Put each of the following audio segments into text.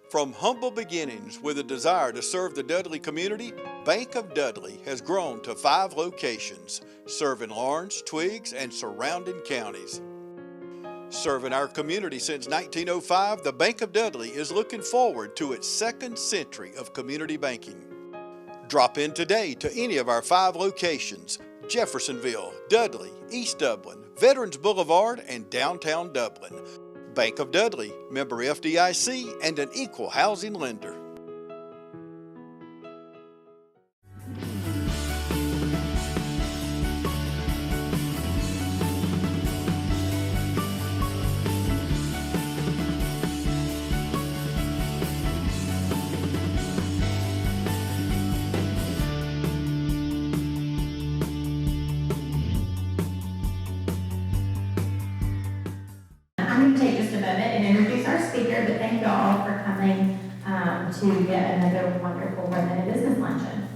From humble beginnings with a desire to serve the Dudley community, Bank of Dudley has grown to 5 locations, serving Lawrence, Twiggs, and surrounding counties. Serving our community since 1905, the Bank of Dudley is looking forward to its second century of community banking. Drop in today to any of our 5 locations: Jeffersonville, Dudley, East Dublin, Veterans Boulevard, and downtown Dublin. Bank of Dudley, member FDIC, and an equal housing lender. I'm going to take just a moment and introduce our speaker, but thank you all for coming to yet another wonderful 1-minute business luncheon.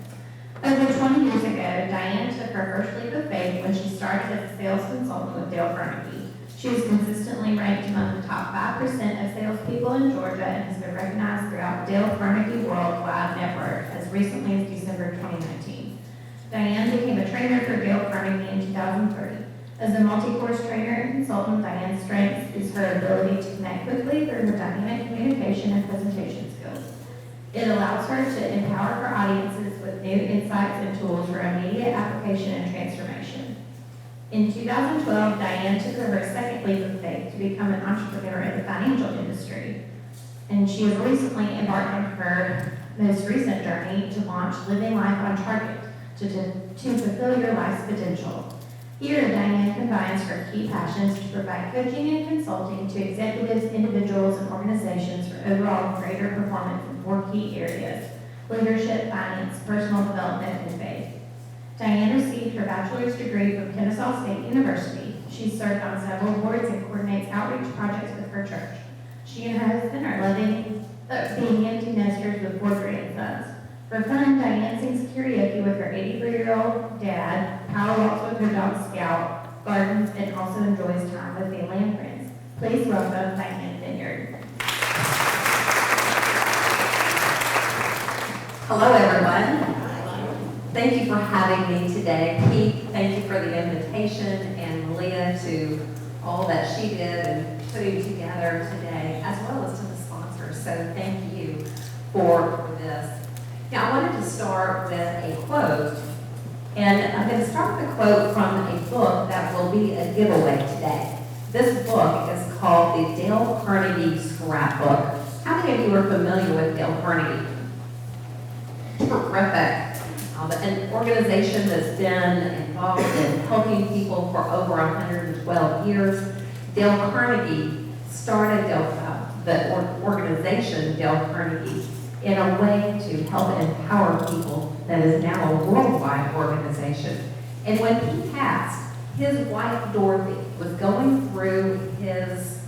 Over 20 years ago, Diane took her first leap of faith when she started as a sales consultant with Dale Carnegie. She was consistently ranked among the top 5% of salespeople in Georgia and has been recognized throughout Dale Carnegie Worldwide Network as recently as December 2019. Diane became a trainer for Dale Carnegie in 2003. As a multi-course trainer and consultant, Diane's strength is her ability to connect quickly through her dynamic communication and presentation skills. It allows her to empower her audiences with new insights and tools for immediate application and transformation. In 2012, Diane took her second leap of faith to become an entrepreneur in the financial industry. And she has recently embarked on her most recent journey to launch Living Life on Target to fulfill your life's potential. Here, Diane combines her key passions to provide coaching and consulting to executives, individuals, and organizations for overall greater performance in 4 key areas: leadership, finance, personal development, and faith. Diane received her bachelor's degree from Kennesaw State University. She served on several boards and coordinates outreach projects with her church. She and her husband are being empty nesters with 4 grandsons. For fun, Diane sings karaoke with her 83-year-old dad, power walks with her dog Scout, gardens, and also enjoys time with family and friends. Please welcome Diane Vinyard. Hello, everyone. Thank you for having me today. Pete, thank you for the invitation, and Malia to all that she did and putting together today, as well as to the sponsors. So thank you for this. Now, I wanted to start with a quote, and I'm going to start with a quote from a book that will be a giveaway today. This book is called the Dale Carnegie Scrapbook. How many of you are familiar with Dale Carnegie? Terrific. An organization that's been involved in helping people for over 112 years. Dale Carnegie started the organization Dale Carnegie in a way to help empower people that is now a worldwide organization. And when he passed, his wife Dorothy was going through his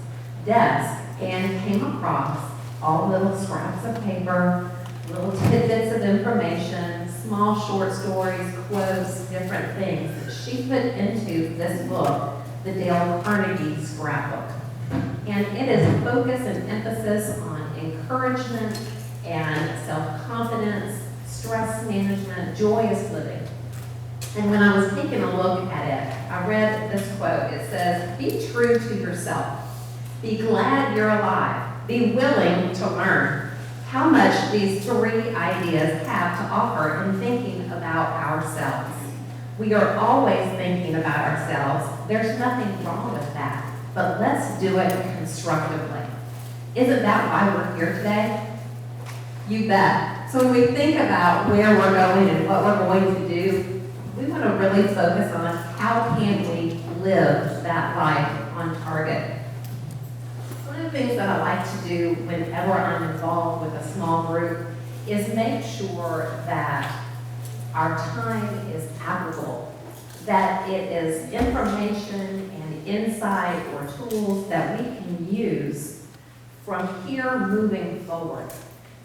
desk and came across all little scraps of paper, little tidbits of information, small short stories, quotes, different things that she put into this book, the Dale Carnegie Scrapbook. And it is focus and emphasis on encouragement and self-confidence, stress management, joyous living. And when I was taking a look at it, I read this quote. It says, "Be true to yourself. Be glad you're alive. Be willing to learn." How much these 3 ideas have to offer in thinking about ourselves. We are always thinking about ourselves. There's nothing wrong with that, but let's do it constructively. Isn't that why we're here today? You bet. So when we think about where we're going and what we're going to do, we want to really focus on how can we live that life on target. One of the things that I like to do whenever I'm involved with a small group is make sure that our time is applicable, that it is information and insight or tools that we can use from here moving forward.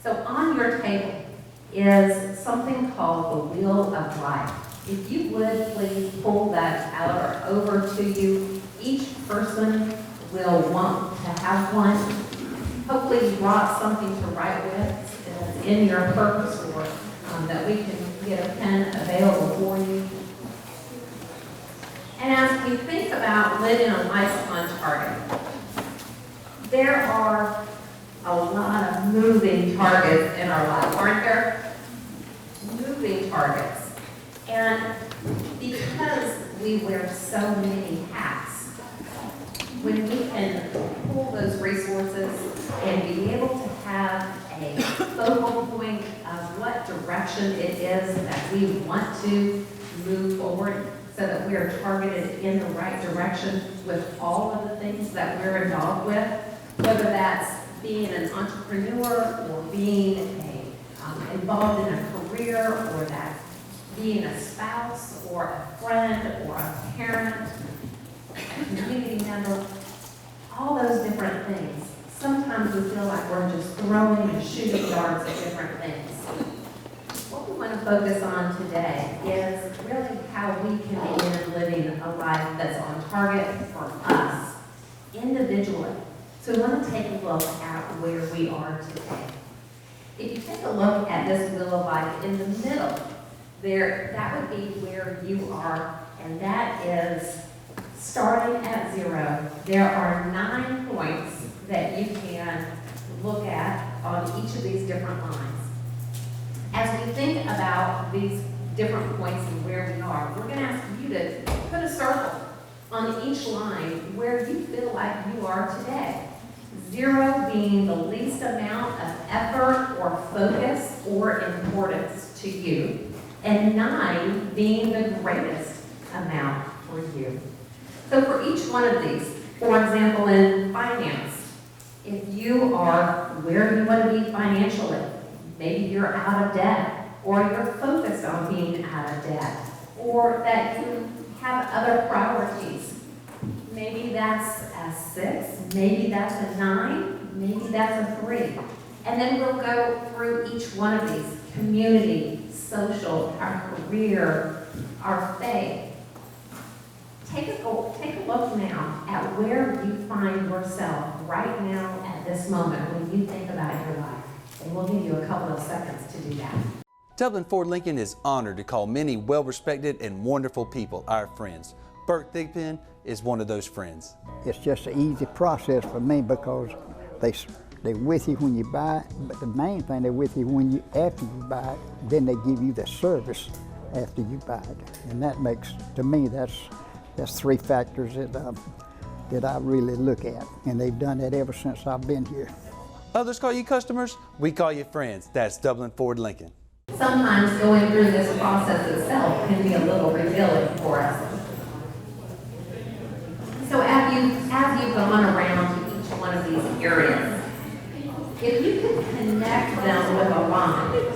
So on your table is something called the Wheel of Life. If you would please pull that out or over to you. Each person will want to have one. hopefully you brought something to write with that's in your purpose or that we can get a pen available for you. And as we think about living a life on target, there are a lot of moving targets in our life, aren't there? Moving targets. And because we wear so many hats, when we can pull those resources and be able to have a focal point of what direction it is that we want to move forward so that we are targeted in the right direction with all of the things that we're involved with, whether that's being an entrepreneur or being involved in a career, or that's being a spouse or a friend or a parent, a community member, all those different things. Sometimes we feel like we're just throwing and shooting darts at different things. What we want to focus on today is really how we can begin living a life that's on target for us individually. So we want to take a look at where we are today. If you take a look at this wheel of life in the middle, that would be where you are, and that is starting at 0. There are 9 points that you can look at on each of these different lines. As we think about these different points and where we are, we're going to ask you to put a circle on each line where you feel like you are today. 0 being the least amount of effort or focus or importance to you, and 9 being the greatest amount for you. So for each one of these, for example, in finance, if you are where you want to be financially, maybe you're out of debt, or you're focused on being out of debt, or that you have other priorities. Maybe that's a 6, maybe that's a 9, maybe that's a 3. And then we'll go through each one of these: community, social, our career, our faith. Take a look now at where you find yourself right now at this moment when you think about your life. And we'll give you a couple of seconds to do that. Dublin Ford Lincoln is honored to call many well-respected and wonderful people our friends. Bert Thigpen is one of those friends. It's just an easy process for me because they're with you when you buy it, but the main thing, they're with you after you buy it. Then they give you the service after you buy it, and that makes, to me, that's 3 factors that I really look at, and they've done that ever since I've been here. Others call you customers, we call you friends. That's Dublin Ford Lincoln. Sometimes going through this process itself can be a little revealing for us. So as you've gone around to each one of these areas, if you could connect them with a line,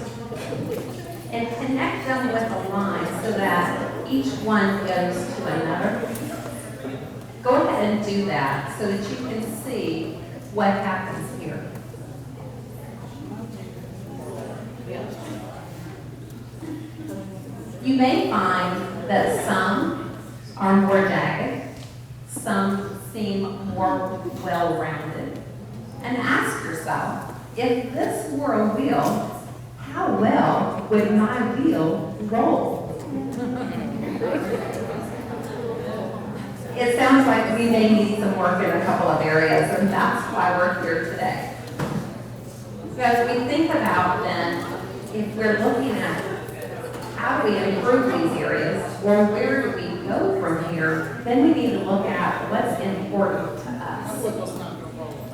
and connect them with a line so that each one goes to another, go ahead and do that so that you can see what happens here. You may find that some are more jagged, some seem more well-rounded. And ask yourself, if this were a wheel, how well would my wheel roll? It sounds like we may need some work in a couple of areas, and that's why we're here today. So as we think about then, if we're looking at how do we improve these areas, or where do we go from here, then we need to look at what's important to us.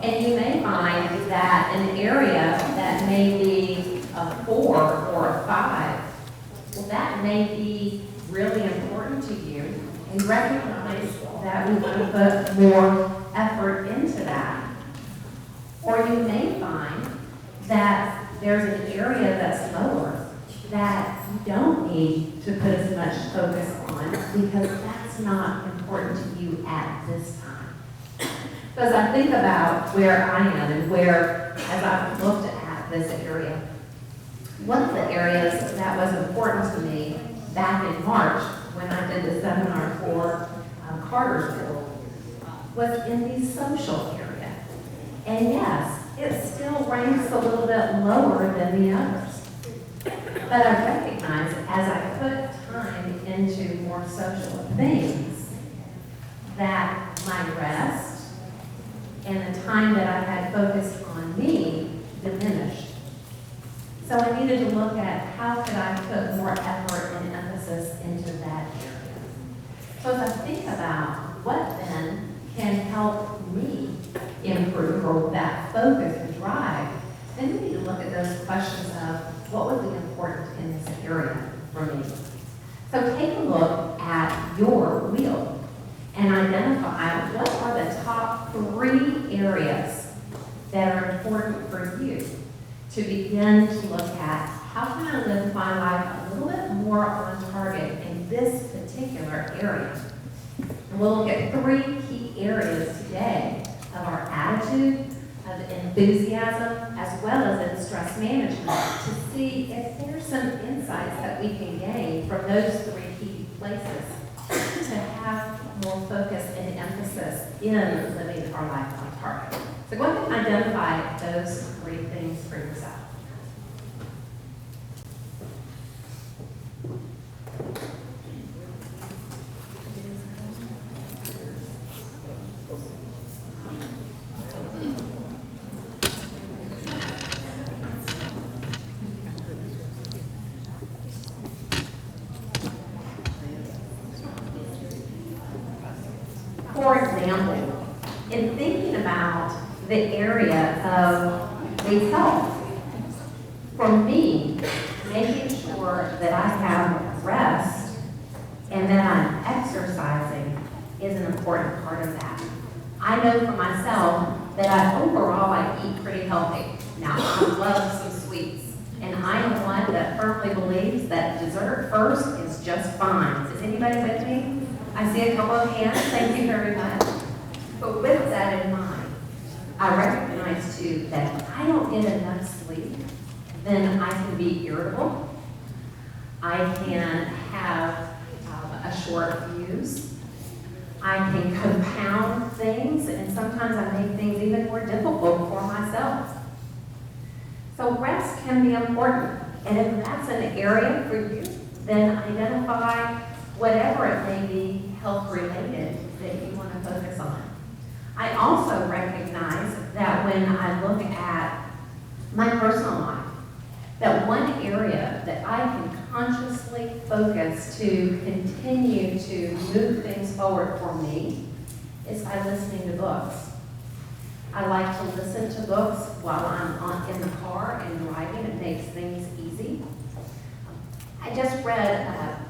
And you may find that an area that may be a 4 or a 5, well, that may be really important to you, and recognize that we want to put more effort into that. Or you may find that there's an area that's lower that you don't need to put as much focus on because that's not important to you at this time. So as I think about where I am and where, as I've looked at this area, one of the areas that was important to me back in March when I did the seminar for Cartersville was in the social area. And yes, it still ranks a little bit lower than the others. But I recognize as I put time into more social things that my rest and the time that I had focused on me diminished. So I needed to look at how could I put more effort and emphasis into that area. So as I think about what then can help me improve or that focus and drive, then we need to look at those questions of what would be important in this area for me. So take a look at your wheel and identify what are the top 3 areas that are important for you to begin to look at how can I live my life a little bit more on target in this particular area. And we'll look at 3 key areas today of our attitude, of enthusiasm, as well as in stress management to see if there's some insights that we can gain from those 3 key places to have more focus and emphasis in living our life on target. So go ahead and identify those 3 things for yourself. For example, in thinking about the area of the health, for me, making sure that I have rest and that I'm exercising is an important part of that. I know for myself that overall I eat pretty healthy. Now, I love some sweets, and I am one that firmly believes that dessert first is just fine. Is anybody with me? I see a couple of hands, thank you very much. But with that in mind, I recognize too that if I don't get enough sleep, then I can be irritable. I can have a short fuse. I can compound things, and sometimes I make things even more difficult for myself. So rest can be important, and if that's an area for you, then identify whatever it may be health-related that you want to focus on. I also recognize that when I look at my personal life, that one area that I can consciously focus to continue to move things forward for me is by listening to books. I like to listen to books while I'm in the car and driving. It makes things easy. I just read,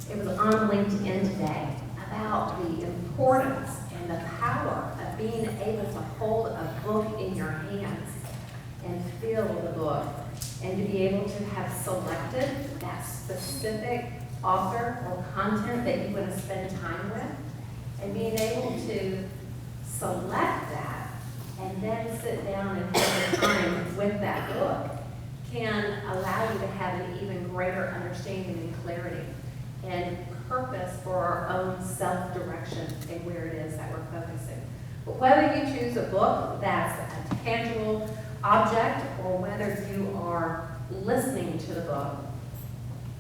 it was on LinkedIn today, about the importance and the power of being able to hold a book in your hands and feel the book, and to be able to have selected that specific author or content that you want to spend time with, and being able to select that and then sit down and have time with that book can allow you to have an even greater understanding and clarity and purpose for our own self-direction and where it is that we're focusing. But whether you choose a book that's a tangible object or whether you are listening to the book,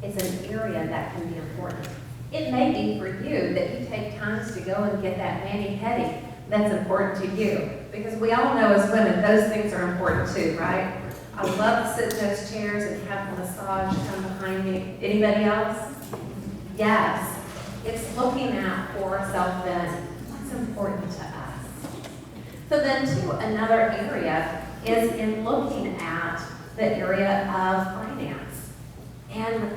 it's an area that can be important. It may be for you that you take times to go and get that mani-pedi that's important to you. Because we all know as women, those things are important too, right? I love to sit in those chairs and have the massage come behind me. Anybody else? Yes. It's looking out for ourselves then. What's important to us? So then too, another area is in looking at the area of finance. And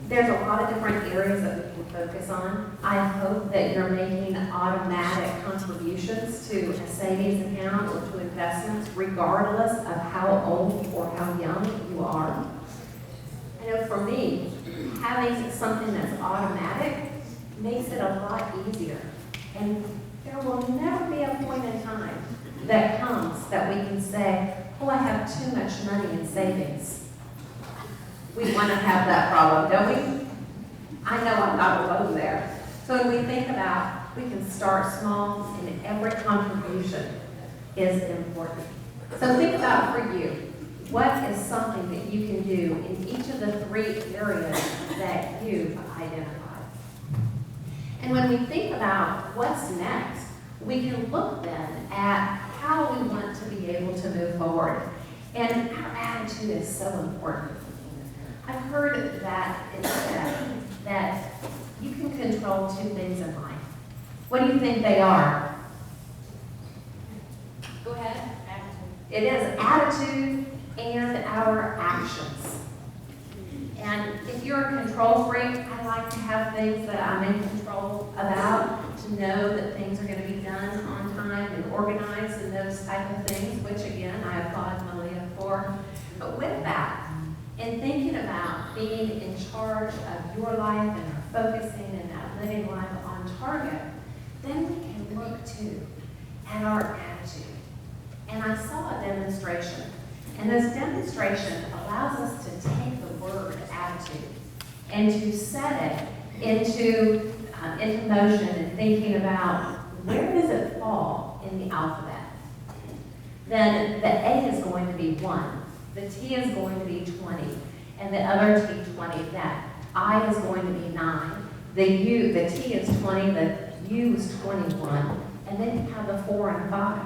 there's a lot of different areas that we can focus on. I hope that you're making automatic contributions to a savings account or to investments, regardless of how old or how young you are. I know for me, having something that's automatic makes it a lot easier. And there will never be a point in time that comes that we can say, oh, I have too much money in savings. We want to have that problem, don't we? I know I'm not alone there. So when we think about, we can start small and every contribution is important. So think about for you, what is something that you can do in each of the 3 areas that you've identified? And when we think about what's next, we can look then at how we want to be able to move forward. And our attitude is so important. I've heard that it's said that you can control 2 things in life. What do you think they are? Go ahead. Attitude. It is attitude and our actions. And if you're a control freak, I like to have things that I'm in control about, to know that things are going to be done on time and organized and those type of things, which again, I applaud Malia for. But with that, and thinking about being in charge of your life and focusing and that living life on target, then we can look too at our attitude. And I saw a demonstration. And this demonstration allows us to take the word attitude and to set it into motion and thinking about where does it fall in the alphabet. Then the A is going to be 1, the T is going to be 20, and the other T 20, that I is going to be 9, the T is 20, the U is 21, and then you have the 4 and 5.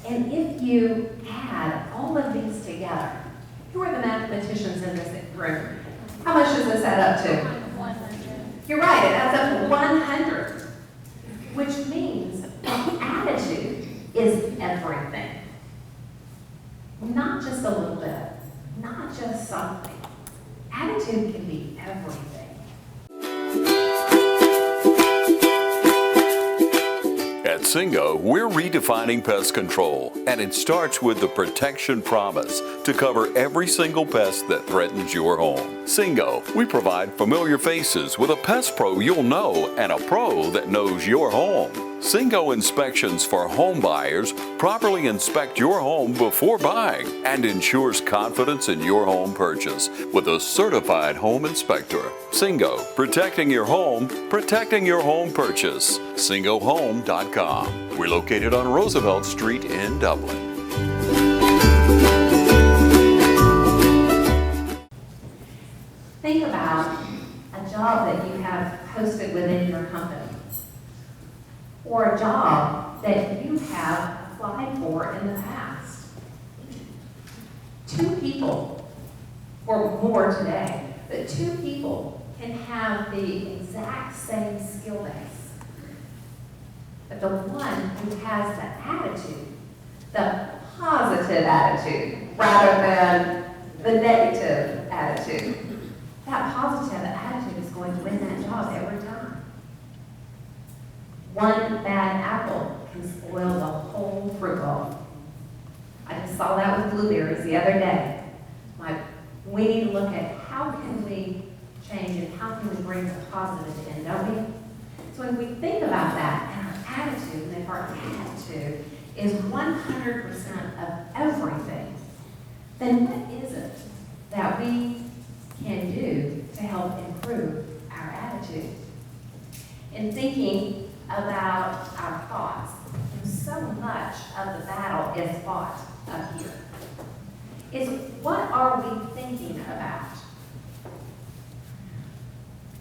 And if you add all of these together, who are the mathematicians in this room? How much does this add up to? 100. You're right, it adds up to 100, which means attitude is everything. Not just a little bit, not just something. Attitude can be everything. At Singo, we're redefining pest control, and it starts with the Protection Promise to cover every single pest that threatens your home. Singo, we provide familiar faces with a pest pro you'll know and a pro that knows your home. Singo Inspections for home buyers properly inspect your home before buying and ensures confidence in your home purchase with a certified home inspector. Singo, protecting your home purchase. SingoHome.com. We're located on Roosevelt Street in Dublin. Think about a job that you have posted within your company, or a job that you have applied for in the past. 2 people, or more today, but 2 people can have the exact same skill base. But the one who has the attitude, the positive attitude, rather than the negative attitude, that positive attitude is going to win that job every time. One bad apple can spoil the whole fruit bowl. I just saw that with blueberries the other day. We need to look at how can we change and how can we bring the positive in, don't we? So when we think about that and our attitude, and if our attitude is 100% of everything, then what is it that we can do to help improve our attitude? In thinking about our thoughts, so much of the battle is fought up here, is what are we thinking about?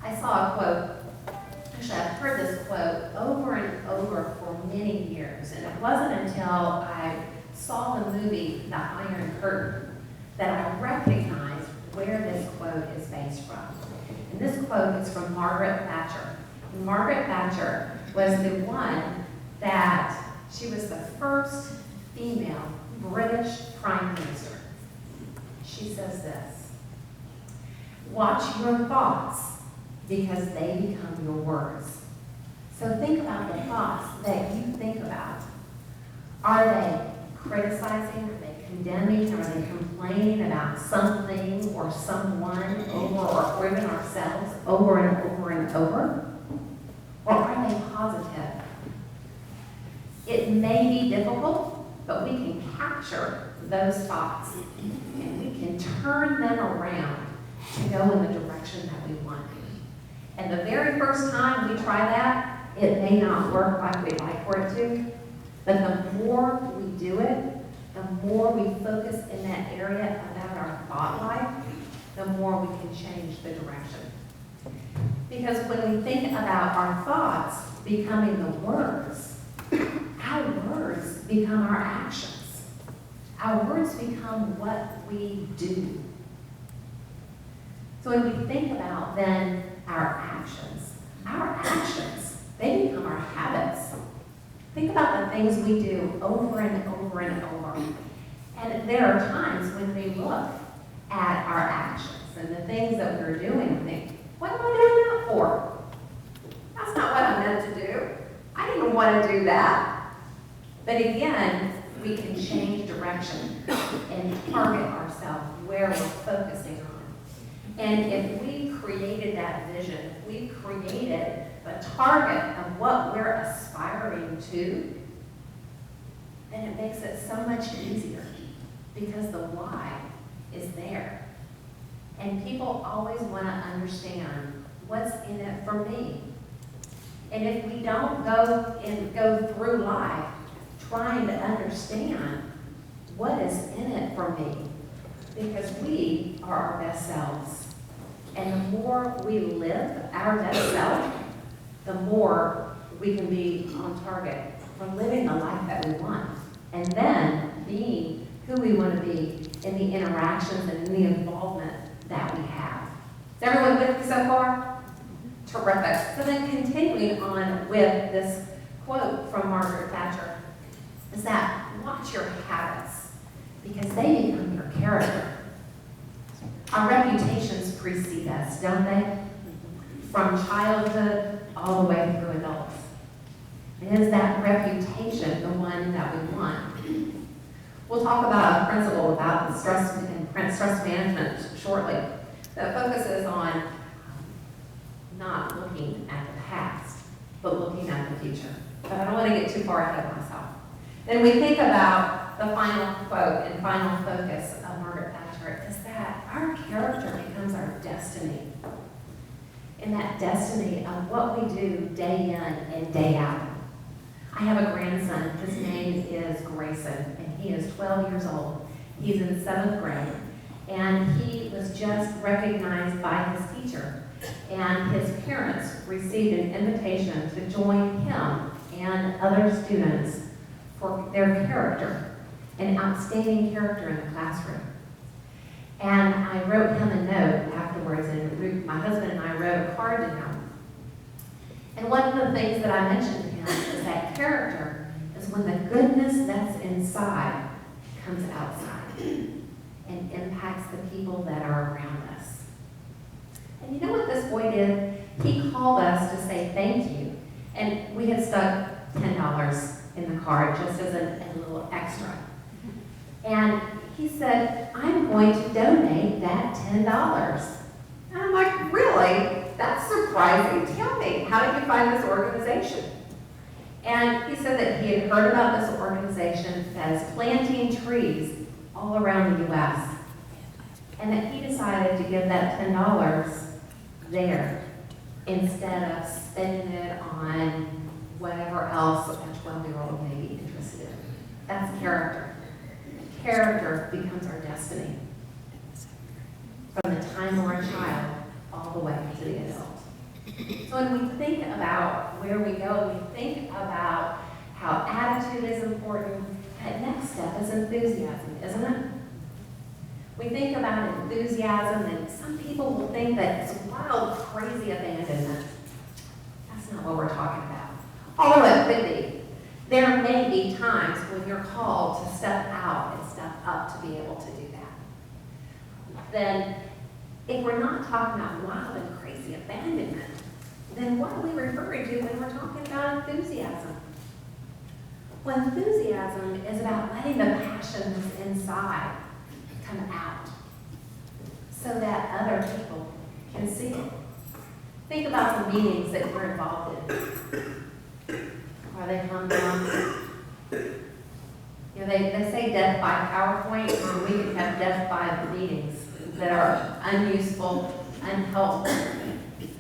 I saw a quote, actually I've heard this quote over and over for many years, and it wasn't until I saw the movie The Iron Curtain that I recognized where this quote is based from. And this quote is from Margaret Thatcher. And Margaret Thatcher was the one that, she was the first female British Prime Minister. She says this: watch your thoughts because they become your words. So think about the thoughts that you think about. Are they criticizing? Are they condemning? Are they complaining about something or someone over, or even ourselves over and over and over? Or are they positive? It may be difficult, but we can capture those thoughts and we can turn them around to go in the direction that we want. And the very first time we try that, it may not work like we'd like for it to, but the more we do it, the more we focus in that area about our thought life, the more we can change the direction. Because when we think about our thoughts becoming the words, our words become our actions. Our words become what we do. So when we think about then our actions, they become our habits. Think about the things we do over and over and over. And there are times when we look at our actions and the things that we're doing and think, what am I doing that for? That's not what I meant to do. I didn't want to do that. But again, we can change direction and target ourselves where we're focusing on. And if we created that vision, if we created the target of what we're aspiring to, then it makes it so much easier because the why is there. And people always want to understand what's in it for me. And if we don't go through life trying to understand what is in it for me, because we are our best selves. And the more we live our best self, the more we can be on target for living the life that we want. And then being who we want to be in the interactions and in the involvement that we have. Is everyone with me so far? Terrific. So then continuing on with this quote from Margaret Thatcher, is that watch your habits because they become your character. Our reputations precede us, don't they? From childhood all the way through adults. And is that reputation the one that we want? We'll talk about a principle about the stress management shortly that focuses on not looking at the past, but looking at the future. But I don't want to get too far ahead of myself. Then we think about the final quote and final focus of Margaret Thatcher is that our character becomes our destiny. And that destiny of what we do day in and day out. I have a grandson. His name is Grayson, and he is 12 years old. He's in 7th grade, and he was just recognized by his teacher. And his parents received an invitation to join him and other students for their character, an outstanding character in the classroom. And I wrote him a note afterwards, and my husband and I wrote a card to him. And one of the things that I mentioned to him is that character is when the goodness that's inside comes outside and impacts the people that are around us. And you know what this boy did? He called us to say thank you. And we had stuck $10 in the card just as a little extra. And he said, I'm going to donate that $10. And I'm like, really? That's surprising. Tell me, how did you find this organization? And he said that he had heard about this organization that is planting trees all around the U.S. And that he decided to give that $10 there instead of spending it on whatever else a 12-year-old may be interested in. That's character. Character becomes our destiny. From the time we're a child all the way to the adult. So when we think about where we go, we think about how attitude is important. That next step is enthusiasm, isn't it? We think about enthusiasm, and some people will think that it's wild, crazy abandonment. That's not what we're talking about. Although it could be. There may be times when you're called to step out and step up to be able to do that. Then, if we're not talking about wild and crazy abandonment, then what are we referring to when we're talking about enthusiasm? Well, enthusiasm is about letting the passions inside come out so that other people can see it. Think about the meetings that you're involved in. Are they humdrum? You know, they say death by PowerPoint, and we can have death by the meetings that are unuseful, unhelpful.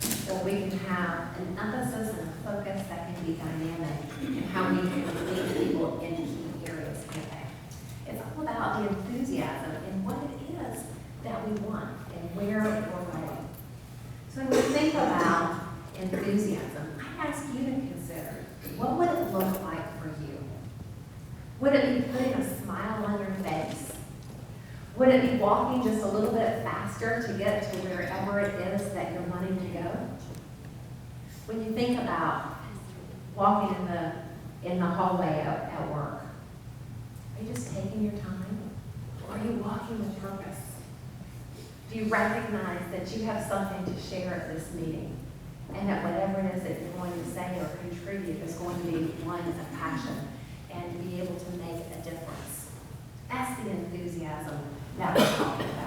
So we can have an emphasis and a focus that can be dynamic in how we can lead people in key areas. It's all about the enthusiasm and what it is that we want and where we're going. So when you think about enthusiasm, I ask you to consider, what would it look like for you? Would it be putting a smile on your face? Would it be walking just a little bit faster to get to wherever it is that you're wanting to go? When you think about walking in the hallway at work, are you just taking your time? Or are you walking with purpose? Do you recognize that you have something to share at this meeting? And that whatever it is that you're going to say or contribute is going to be one of passion and be able to make a difference. That's the enthusiasm that we're talking about.